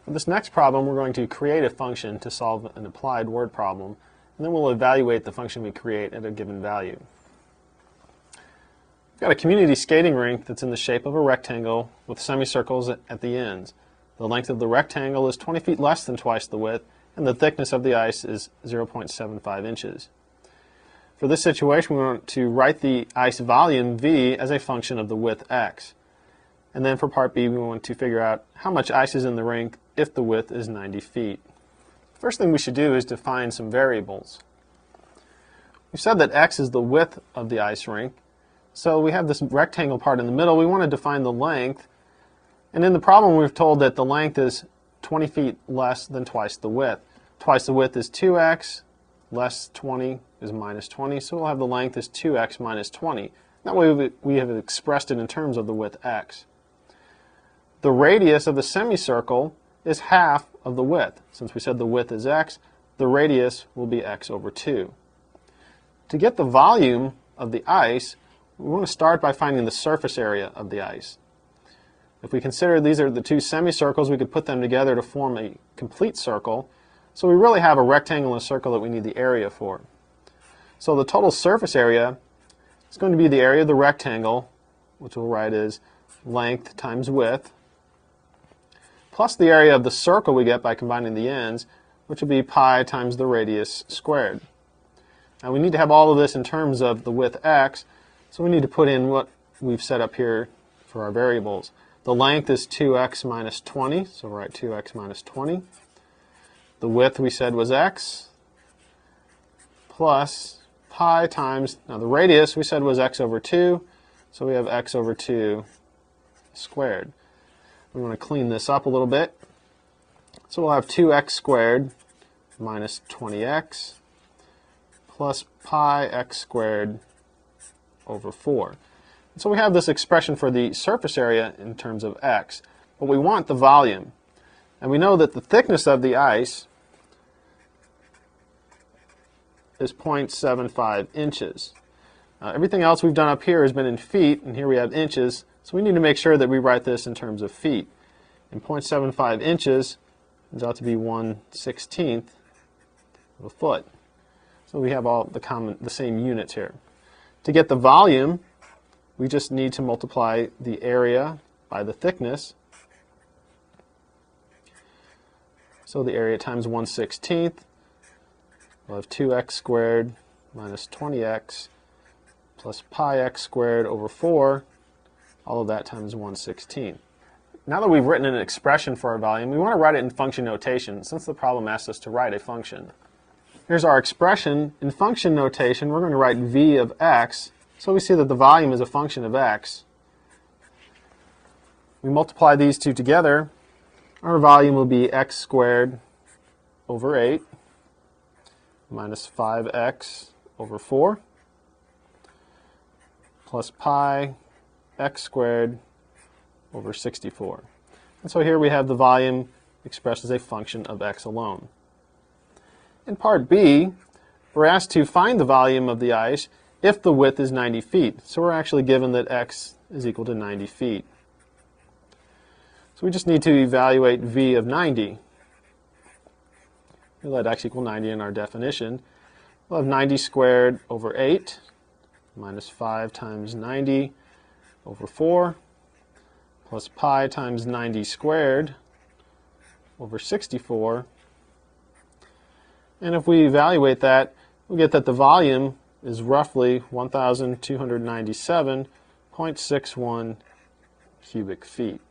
For this next problem, we're going to create a function to solve an applied word problem, and then we'll evaluate the function we create at a given value. We've got a community skating rink that's in the shape of a rectangle with semicircles at the ends. The length of the rectangle is 20 feet less than twice the width, and the thickness of the ice is 0.75 inches. For this situation, we want to write the ice volume V as a function of the width x. And then for part B, we want to figure out how much ice is in the rink if the width is 90 feet. First thing we should do is define some variables. We've said that x is the width of the ice rink, so we have this rectangle part in the middle. We want to define the length, and in the problem we've told that the length is 20 feet less than twice the width. Twice the width is 2x, less 20 is minus 20, so we'll have the length is 2x minus 20. That way we have expressed it in terms of the width x. The radius of the semicircle is half of the width. Since we said the width is x, the radius will be x over 2. To get the volume of the ice, we want to start by finding the surface area of the ice. If we consider these are the two semicircles, we could put them together to form a complete circle. So we really have a rectangle and a circle that we need the area for. So the total surface area is going to be the area of the rectangle, which we'll write as length times width, plus the area of the circle we get by combining the ends, which will be pi times the radius squared. Now we need to have all of this in terms of the width x, so we need to put in what we've set up here for our variables. The length is 2x minus 20, so we'll write 2x minus 20. The width we said was x, plus pi times, now the radius we said was x over 2, so we have x over 2 squared. We want to clean this up a little bit. So we'll have 2x squared minus 20x plus pi x squared over 4. And so we have this expression for the surface area in terms of x, but we want the volume. And we know that the thickness of the ice is 0.75 inches. Everything else we've done up here has been in feet, and here we have inches, so we need to make sure that we write this in terms of feet. And 0.75 inches turns out to be 1/16 of a foot. So we have all the same units here. To get the volume, we just need to multiply the area by the thickness. So the area times 1/16, we'll have 2x squared minus 20x plus pi x squared over 4, all of that times 1/16. Now that we've written an expression for our volume, we want to write it in function notation, since the problem asks us to write a function. Here's our expression. In function notation, we're going to write v of x, so we see that the volume is a function of x. We multiply these two together, our volume will be x squared over 8 minus 5x over 4 plus pi x squared over 64. And so here we have the volume expressed as a function of x alone. In part B, we're asked to find the volume of the ice if the width is 90 feet. So we're actually given that x is equal to 90 feet. So we just need to evaluate v of 90. We let x equal 90 in our definition. We'll have 90 squared over 8 minus 5 times 90 over 4 plus pi times 90 squared over 64. And if we evaluate that, we get that the volume is roughly 1,297.61 cubic feet.